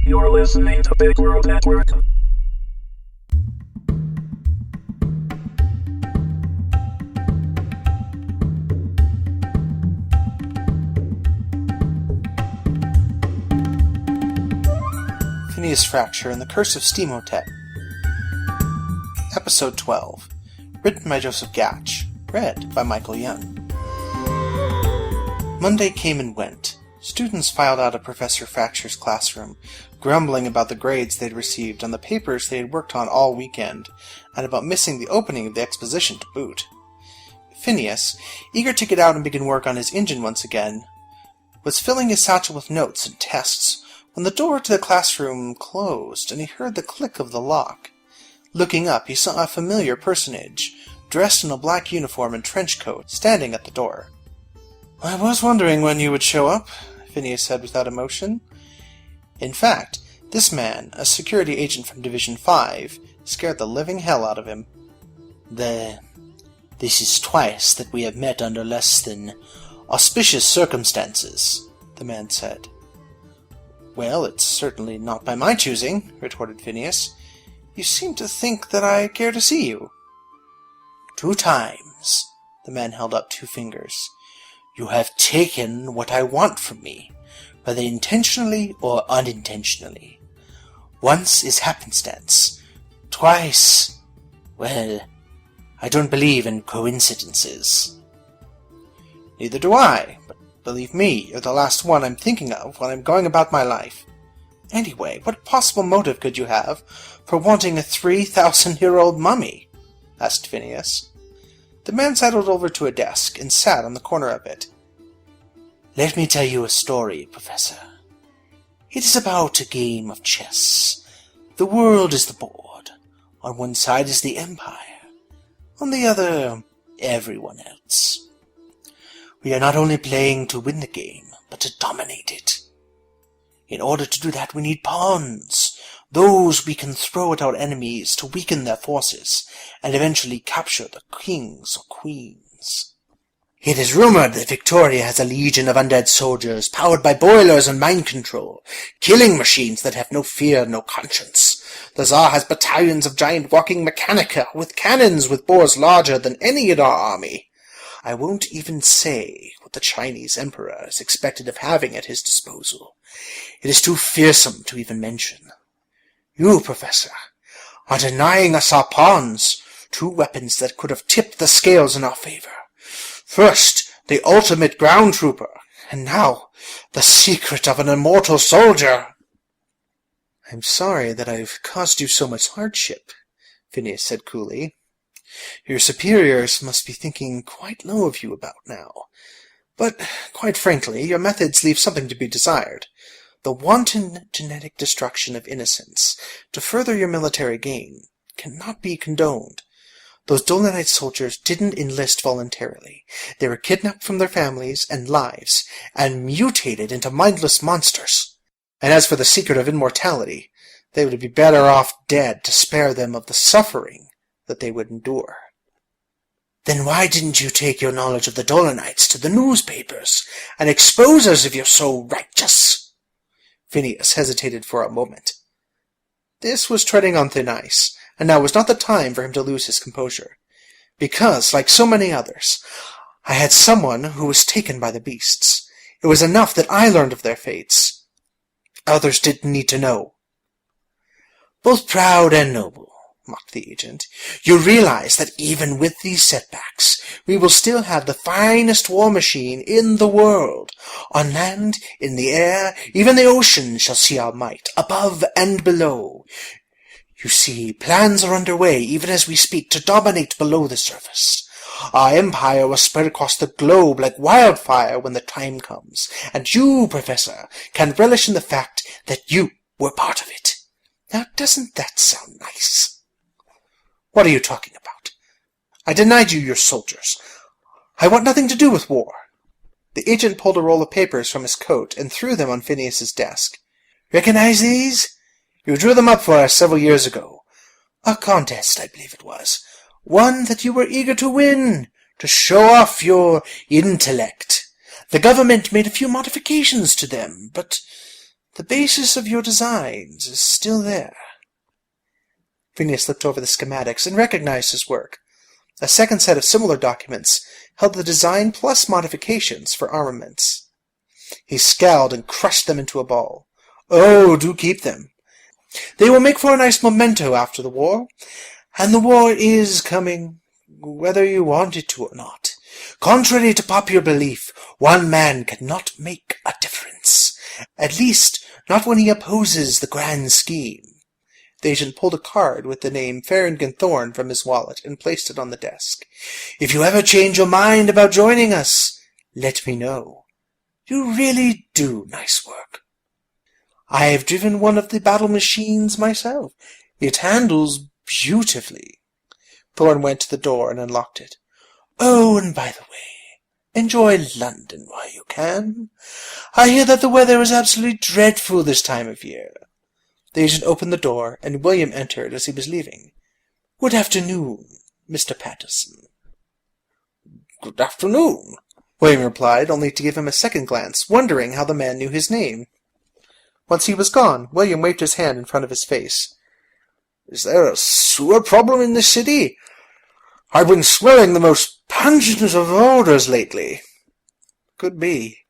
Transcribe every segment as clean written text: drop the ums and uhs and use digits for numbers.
You're listening to Big World Network. Phineas Frakture and the Curse of Steamotep. Episode 12. Written by Joseph Gatch. Read by Michael Young. Monday came and went. Students filed out of Professor Frakture's classroom, grumbling about the grades they'd received on the papers they had worked on all weekend, and about missing the opening of the exposition to boot. Phineas, eager to get out and begin work on his engine once again, was filling his satchel with notes and tests when the door to the classroom closed, and he heard the click of the lock. Looking up, he saw a familiar personage, dressed in a black uniform and trench coat, standing at the door. "I was wondering when you would show up," Phineas said without emotion. In fact, this man, a security agent from Division 5, scared the living hell out of him. This is twice that we have met under less than auspicious circumstances," the man said. "Well, it's certainly not by my choosing," retorted Phineas. "You seem to think that I care to see you." "2 times," the man held up 2 fingers. "You have taken what I want from me, whether intentionally or unintentionally. Once is happenstance. Twice, well, I don't believe in coincidences." "Neither do I, but believe me, you're the last one I'm thinking of when I'm going about my life. Anyway, what possible motive could you have for wanting a 3,000-year-old mummy?" asked Phineas. The man sidled over to a desk and sat on the corner of it. "Let me tell you a story, Professor. It is about a game of chess. The world is the board. On one side is the Empire. On the other, everyone else. We are not only playing to win the game, but to dominate it. In order to do that, we need pawns, those we can throw at our enemies to weaken their forces, and eventually capture the kings or queens. It is rumored that Victoria has a legion of undead soldiers, powered by boilers and mind control, killing machines that have no fear, no conscience. The Tsar has battalions of giant walking mechanica, with cannons with bores larger than any in our army. I won't even say what the Chinese emperor is expected of having at his disposal. It is too fearsome to even mention. You, Professor, are denying us our pawns, 2 weapons that could have tipped the scales in our favor. First, the ultimate ground trooper, and now the secret of an immortal soldier." "I'm sorry that I've caused you so much hardship," Phineas said coolly. "Your superiors must be thinking quite low of you about now. But, quite frankly, your methods leave something to be desired. The wanton genetic destruction of innocents, to further your military gain, cannot be condoned. Those Dolanite soldiers didn't enlist voluntarily. They were kidnapped from their families and lives, and mutated into mindless monsters. And as for the secret of immortality, they would be better off dead to spare them of the suffering that they would endure." "Then why didn't you take your knowledge of the Dolanites to the newspapers, and expose us if you're so righteous?" Phineas hesitated for a moment. This was treading on thin ice, and now was not the time for him to lose his composure. Because, like so many others, I had someone who was taken by the beasts. It was enough that I learned of their fates. Others didn't need to know. "Both proud and noble," mocked the agent. "You realize that even with these setbacks, we will still have the finest war machine in the world. On land, in the air, even the ocean shall see our might, above and below. You see, plans are underway, even as we speak, to dominate below the surface. Our empire will spread across the globe like wildfire when the time comes, and you, Professor, can relish in the fact that you were part of it. Now, doesn't that sound nice?" "What are you talking about? I denied you your soldiers. I want nothing to do with war." The agent pulled a roll of papers from his coat and threw them on Phineas's desk. "Recognize these? You drew them up for us several years ago. A contest, I believe it was. One that you were eager to win, to show off your intellect. The government made a few modifications to them, but The basis of your designs is still there." Phineas looked over the schematics and recognized his work. A second set of similar documents held the design plus modifications for armaments. He scowled and crushed them into a ball. "Oh, do keep them. They will make for a nice memento after the war. And the war is coming, whether you want it to or not. Contrary to popular belief, one man cannot make a difference. At least, not when he opposes the grand scheme." The agent pulled a card with the name Farrington Thorne from his wallet and placed it on the desk. "If you ever change your mind about joining us, let me know. You really do nice work. I have driven one of the battle machines myself. It handles beautifully." Thorne went to the door and unlocked it. "Oh, and by the way, enjoy London while you can. I hear that the weather is absolutely dreadful this time of year." The agent opened the door, and William entered as he was leaving. "Good afternoon, Mr. Patterson." "Good afternoon," William replied, only to give him a second glance, wondering how the man knew his name. Once he was gone, William waved his hand in front of his face. "Is there a sewer problem in this city? I've been smelling the most pungent of odors lately." "Could be,"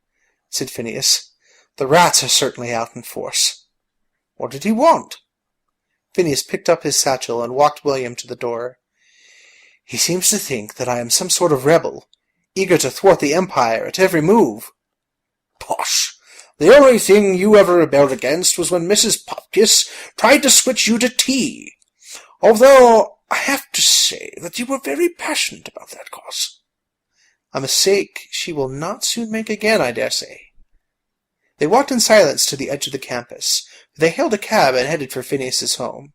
said Phineas. "The rats are certainly out in force." "What did he want?" Phineas picked up his satchel and walked William to the door. "He seems to think that I am some sort of rebel, eager to thwart the Empire at every move." "Bosh! The only thing you ever rebelled against was when Mrs. Popkiss tried to switch you to tea. Although I have to say that you were very passionate about that cause." "A mistake she will not soon make again, I dare say." They walked in silence to the edge of the campus. They hailed a cab and headed for Phineas's home.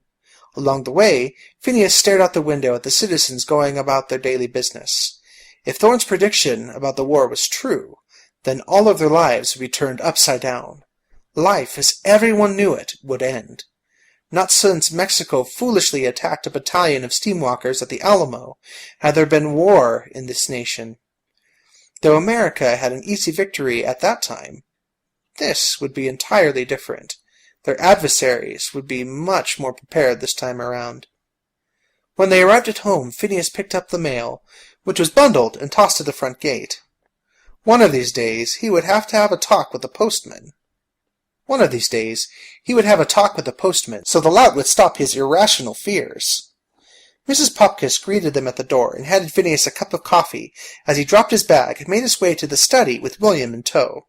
Along the way, Phineas stared out the window at the citizens going about their daily business. If Thorne's prediction about the war was true, then all of their lives would be turned upside down. Life, as everyone knew it, would end. Not since Mexico foolishly attacked a battalion of steamwalkers at the Alamo had there been war in this nation. Though America had an easy victory at that time, this would be entirely different. Their adversaries would be much more prepared this time around. When they arrived at home, Phineas picked up the mail, which was bundled and tossed at the front gate. One of these days he would have a talk with the postman. so the lout would stop his irrational fears. Mrs. Popkiss greeted them at the door and handed Phineas a cup of coffee as he dropped his bag and made his way to the study with William in tow.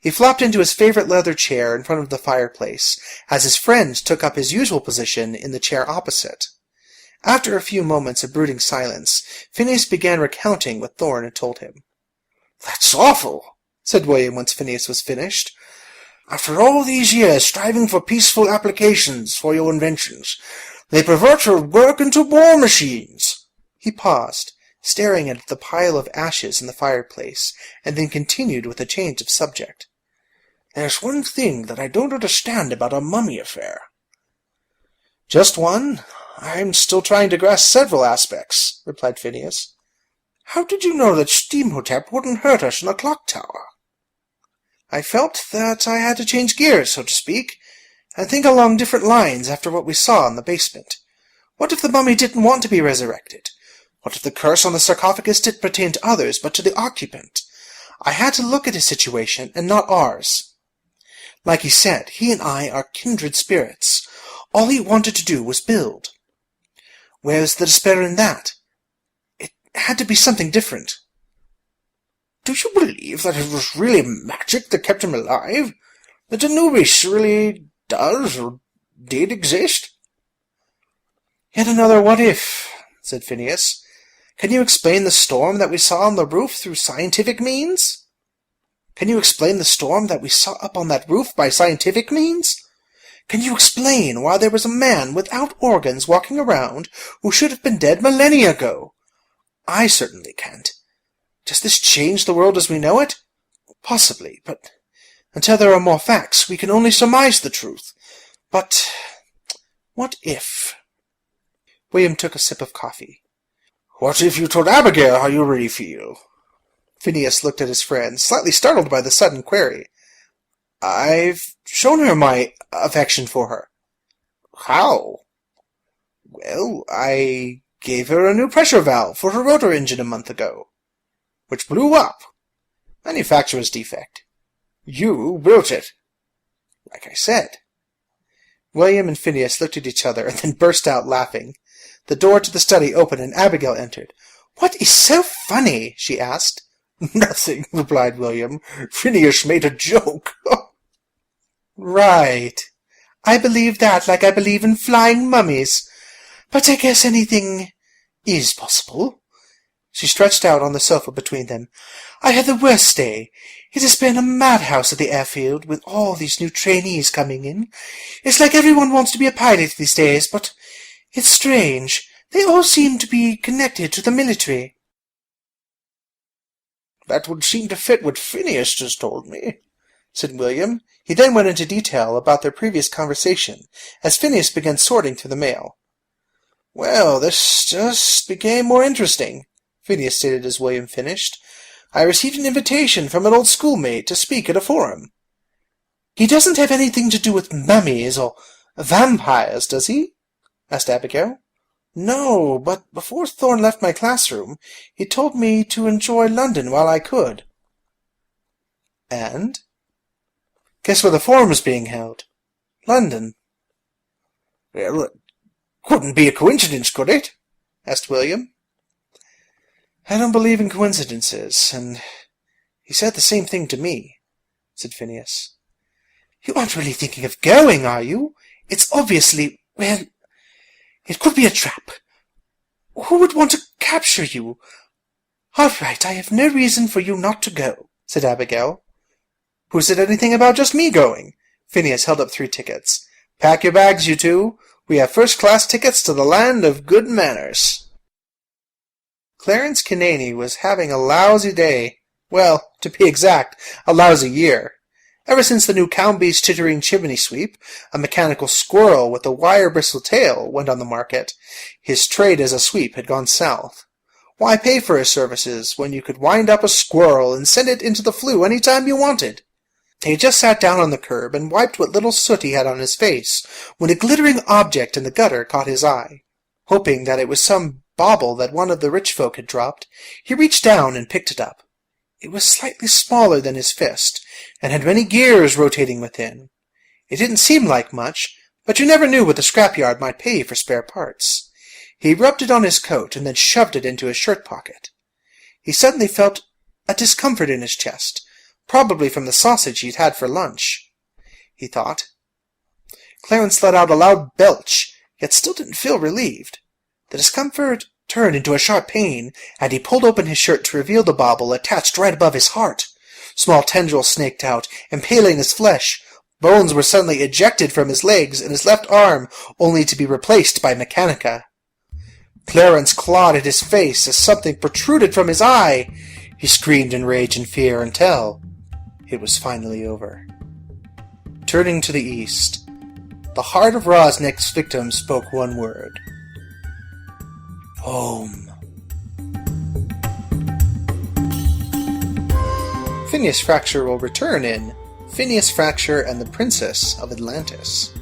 He flopped into his favorite leather chair in front of the fireplace, as his friend took up his usual position in the chair opposite. After a few moments of brooding silence, Phineas began recounting what Thorne had told him. "That's awful," said William once Phineas was finished. "After all these years striving for peaceful applications for your inventions, they pervert your work into war machines." He paused, staring at the pile of ashes in the fireplace, and then continued with a change of subject. "There's one thing that I don't understand about our mummy affair." "Just one? I'm still trying to grasp several aspects," replied Phineas. "How did you know that Steamhotep wouldn't hurt us in a clock tower?" "I felt that I had to change gears, so to speak, and think along different lines after what we saw in the basement. What if the mummy didn't want to be resurrected? What if the curse on the sarcophagus didn't pertain to others, but to the occupant? I had to look at his situation, and not ours. Like he said, he and I are kindred spirits. All he wanted to do was build. Where's the despair in that? It had to be something different." "Do you believe that it was really magic that kept him alive? That Anubis really does or did exist?" "Yet another what if," said Phineas. "Can you explain the storm that we saw on the roof through scientific means? Can you explain the storm that we saw up on that roof by scientific means? Can you explain why there was a man without organs walking around who should have been dead millennia ago? I certainly can't. Does this change the world as we know it? Possibly, but until there are more facts, we can only surmise the truth. But what if?" William took a sip of coffee. "What if you told Abigail how you really feel?" Phineas looked at his friend, slightly startled by the sudden query. I've shown her my affection for her. How? Well, I gave her a new pressure valve for her rotor engine a month ago. Which blew up. Manufacturer's defect. You built it. Like I said. William and Phineas looked at each other and then burst out laughing. The door to the study opened and Abigail entered. "What is so funny?" she asked. "Nothing," replied William. "Phineas made a joke." "Right. I believe that like I believe in flying mummies. But I guess anything is possible." She stretched out on the sofa between them. "I had the worst day. It has been a madhouse at the airfield, with all these new trainees coming in. It's like everyone wants to be a pilot these days, but it's strange. They all seem to be connected to the military." "That would seem to fit what Phineas just told me," said William. He then went into detail about their previous conversation, as Phineas began sorting through the mail. "Well, this just became more interesting," Phineas stated as William finished. "I received an invitation from an old schoolmate to speak at a forum." "He doesn't have anything to do with mummies or vampires, does he?" asked Abigail. "No, but before Thorne left my classroom, he told me to enjoy London while I could." "And?" "Guess where the forum is being held? London." "Well, it couldn't be a coincidence, could it?" asked William. "I don't believe in coincidences, and he said the same thing to me," said Phineas. "You aren't really thinking of going, are you? It's obviously, well, it could be a trap. Who would want to capture you?" "All right, I have no reason for you not to go," said Abigail. "Who said anything about just me going?" Phineas held up 3 tickets. "Pack your bags, you two. We have first-class tickets to the land of good manners." Clarence Kinane was having a lousy day. Well, to be exact, a lousy year. Ever since the new Cownby's chittering chimney sweep, a mechanical squirrel with a wire-bristled tail, went on the market, his trade as a sweep had gone south. Why pay for his services when you could wind up a squirrel and send it into the flue any time you wanted? He just sat down on the curb and wiped what little soot he had on his face when a glittering object in the gutter caught his eye. Hoping that it was some bauble that one of the rich folk had dropped, he reached down and picked it up. It was slightly smaller than his fist, and had many gears rotating within. It didn't seem like much, but you never knew what the scrapyard might pay for spare parts. He rubbed it on his coat and then shoved it into his shirt pocket. He suddenly felt a discomfort in his chest, probably from the sausage he'd had for lunch, he thought. Clarence let out a loud belch, yet still didn't feel relieved. The discomfort turned into a sharp pain, and he pulled open his shirt to reveal the bauble attached right above his heart. Small tendrils snaked out, impaling his flesh. Bones were suddenly ejected from his legs and his left arm, only to be replaced by mechanica. Clarence clawed at his face as something protruded from his eye. He screamed in rage and fear until it was finally over. Turning to the east, the heart of Ra's next victim spoke one word. Home. Phineas Frakture will return in Phineas Frakture and the Princess of Atlantis.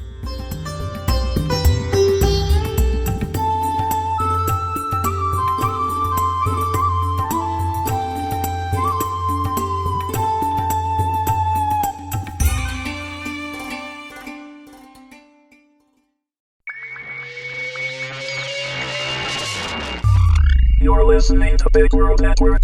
You're listening to Big World Network.